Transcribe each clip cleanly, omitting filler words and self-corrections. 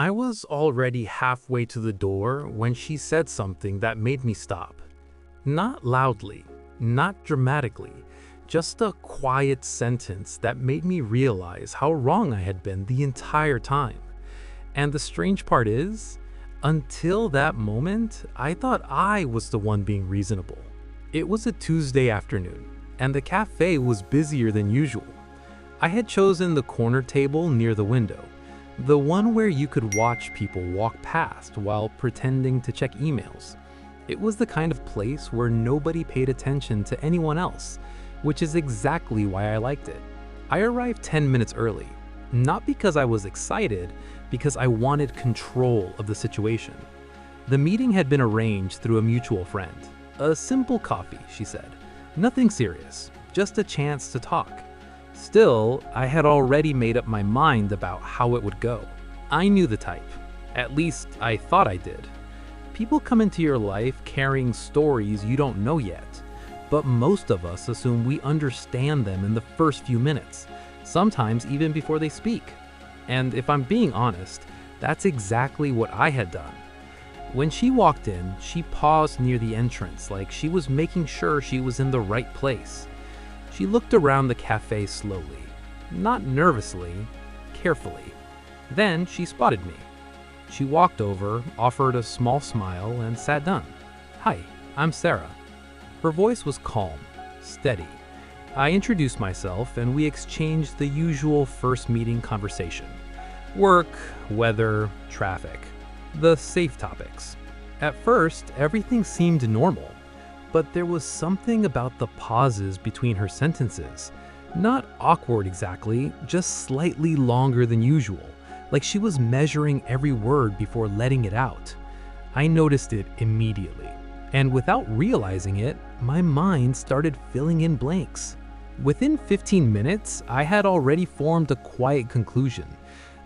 I was already halfway to the door when she said something that made me stop. Not loudly, not dramatically, just a quiet sentence that made me realize how wrong I had been the entire time. And the strange part is, until that moment, I thought I was the one being reasonable. It was a Tuesday afternoon, and the cafe was busier than usual. I had chosen the corner table near the window, the one where you could watch people walk past while pretending to check emails. It was the kind of place where nobody paid attention to anyone else, which is exactly why I liked it. I arrived 10 minutes early, not because I was excited, because I wanted control of the situation. The meeting had been arranged through a mutual friend. A simple coffee, she said. Nothing serious, just a chance to talk. Still, I had already made up my mind about how it would go. I knew the type. At least, I thought I did. People come into your life carrying stories you don't know yet, but most of us assume we understand them in the first few minutes, sometimes even before they speak. And if I'm being honest, that's exactly what I had done. When she walked in, she paused near the entrance like she was making sure she was in the right place. She looked around the cafe slowly, not nervously, carefully. Then she spotted me. She walked over, offered a small smile, and sat down. "Hi, I'm Sarah." Her voice was calm, steady. I introduced myself and we exchanged the usual first meeting conversation. Work, weather, traffic. The safe topics. At first, everything seemed normal, but there was something about the pauses between her sentences. Not awkward exactly, just slightly longer than usual, like she was measuring every word before letting it out. I noticed it immediately, and without realizing it, my mind started filling in blanks. Within 15 minutes, I had already formed a quiet conclusion.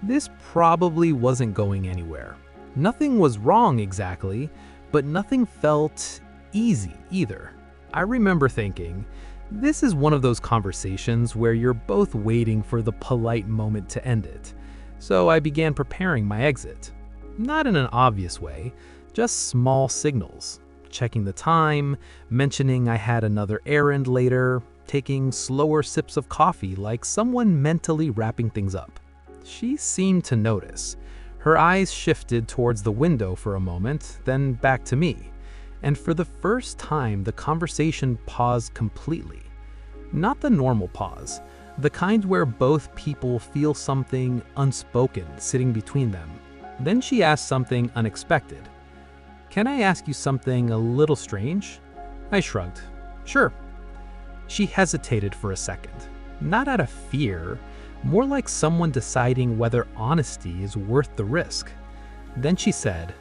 This probably wasn't going anywhere. Nothing was wrong exactly, but nothing felt easy either. I remember thinking, this is one of those conversations where you're both waiting for the polite moment to end it. So I began preparing my exit. Not in an obvious way, just small signals. Checking the time, mentioning I had another errand later, taking slower sips of coffee like someone mentally wrapping things up. She seemed to notice. Her eyes shifted towards the window for a moment, then back to me. And for the first time, the conversation paused completely. Not the normal pause, the kind where both people feel something unspoken sitting between them. Then she asked something unexpected. "Can I ask you something a little strange?" I shrugged. "Sure." She hesitated for a second, not out of fear, more like someone deciding whether honesty is worth the risk. Then she said,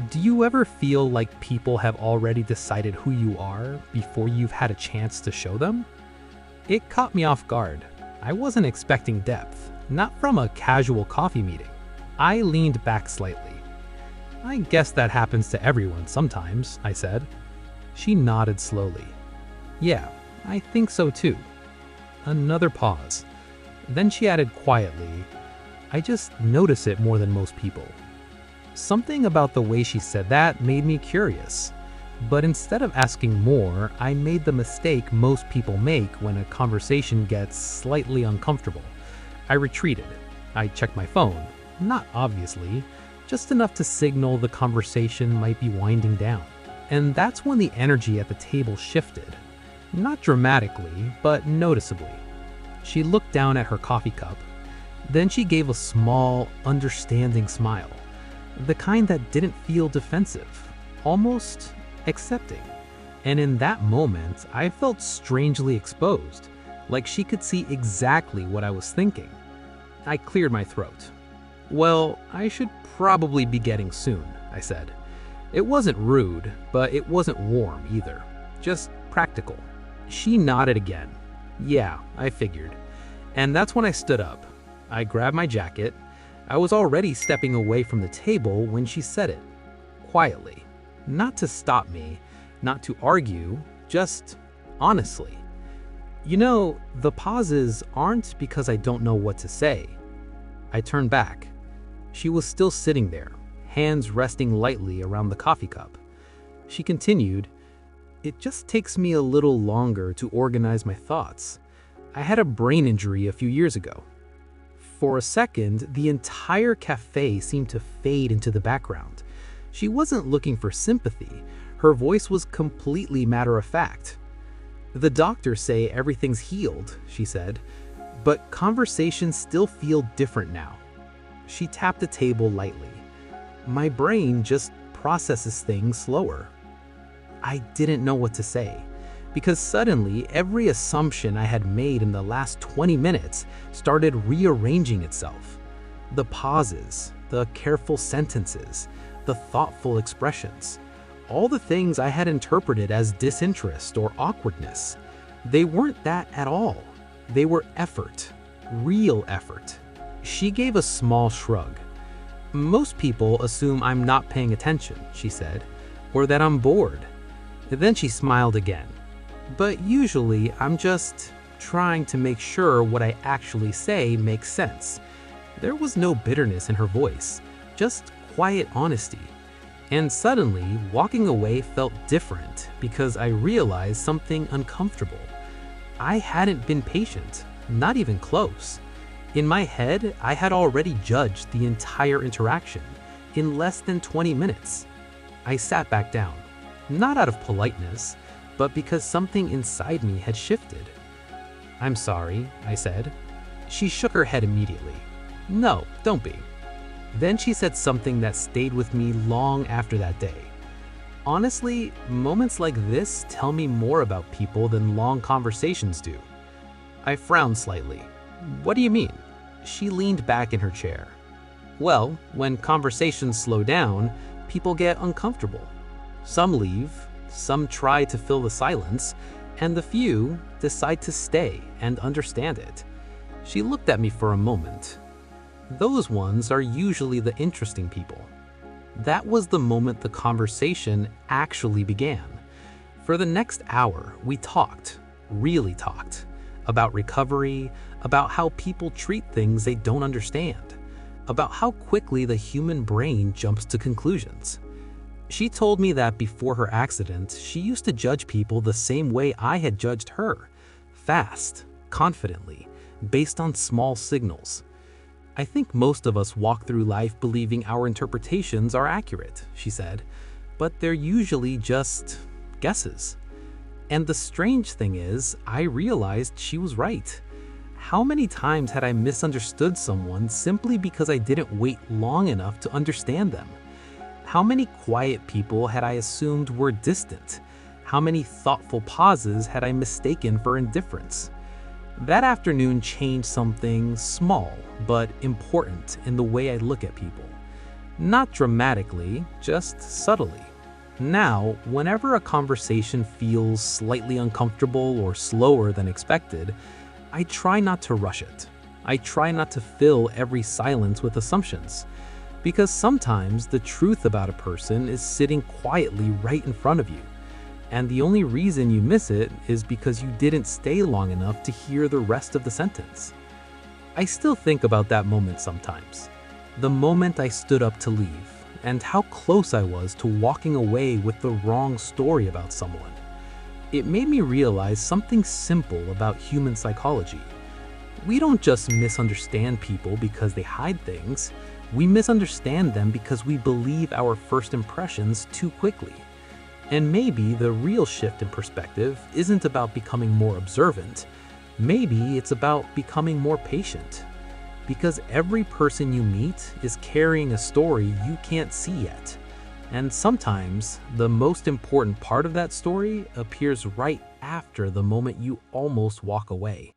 "Do you ever feel like people have already decided who you are before you've had a chance to show them?" It caught me off guard. I wasn't expecting depth, not from a casual coffee meeting. I leaned back slightly. "I guess that happens to everyone sometimes," I said. She nodded slowly. "Yeah, I think so too." Another pause. Then she added quietly, "I just notice it more than most people." Something about the way she said that made me curious. But instead of asking more, I made the mistake most people make when a conversation gets slightly uncomfortable. I retreated. I checked my phone, not obviously, just enough to signal the conversation might be winding down. And that's when the energy at the table shifted. Not dramatically, but noticeably. She looked down at her coffee cup. Then she gave a small, understanding smile. The kind that didn't feel defensive, almost accepting. And in that moment, I felt strangely exposed, like she could see exactly what I was thinking. I cleared my throat. "Well, I should probably be getting soon," I said. It wasn't rude, but it wasn't warm either, just practical. She nodded again. "Yeah, I figured." And that's when I stood up. I grabbed my jacket. I was already stepping away from the table when she said it, quietly. Not to stop me, not to argue, just honestly. "You know, the pauses aren't because I don't know what to say." I turned back. She was still sitting there, hands resting lightly around the coffee cup. She continued, "It just takes me a little longer to organize my thoughts. I had a brain injury a few years ago." For a second, the entire cafe seemed to fade into the background. She wasn't looking for sympathy. Her voice was completely matter-of-fact. "The doctors say everything's healed," she said, "but conversations still feel different now." She tapped the table lightly. "My brain just processes things slower." I didn't know what to say, because suddenly every assumption I had made in the last 20 minutes started rearranging itself. The pauses, the careful sentences, the thoughtful expressions, all the things I had interpreted as disinterest or awkwardness. They weren't that at all. They were effort, real effort. She gave a small shrug. "Most people assume I'm not paying attention," she said, "or that I'm bored." Then she smiled again. "But usually I'm just trying to make sure what I actually say makes sense." There was no bitterness in her voice, just quiet honesty. And suddenly, walking away felt different because I realized something uncomfortable. I hadn't been patient, not even close. In my head, I had already judged the entire interaction in less than 20 minutes. I sat back down, not out of politeness, but because something inside me had shifted. "I'm sorry," I said. She shook her head immediately. "No, don't be." Then she said something that stayed with me long after that day. "Honestly, moments like this tell me more about people than long conversations do." I frowned slightly. "What do you mean?" She leaned back in her chair. "Well, when conversations slow down, people get uncomfortable. Some leave, some try to fill the silence, and the few decide to stay and understand it." She looked at me for a moment. "Those ones are usually the interesting people." That was the moment the conversation actually began. For the next hour, we talked, really talked, about recovery, about how people treat things they don't understand, about how quickly the human brain jumps to conclusions. She told me that before her accident, she used to judge people the same way I had judged her, fast, confidently, based on small signals. "I think most of us walk through life believing our interpretations are accurate," she said, "but they're usually just guesses." And the strange thing is, I realized she was right. How many times had I misunderstood someone simply because I didn't wait long enough to understand them? How many quiet people had I assumed were distant? How many thoughtful pauses had I mistaken for indifference? That afternoon changed something small but important in the way I look at people. Not dramatically, just subtly. Now, whenever a conversation feels slightly uncomfortable or slower than expected, I try not to rush it. I try not to fill every silence with assumptions. Because sometimes the truth about a person is sitting quietly right in front of you. And the only reason you miss it is because you didn't stay long enough to hear the rest of the sentence. I still think about that moment sometimes. The moment I stood up to leave, and how close I was to walking away with the wrong story about someone. It made me realize something simple about human psychology. We don't just misunderstand people because they hide things. We misunderstand them because we believe our first impressions too quickly. And maybe the real shift in perspective isn't about becoming more observant. Maybe it's about becoming more patient. Because every person you meet is carrying a story you can't see yet. And sometimes the most important part of that story appears right after the moment you almost walk away.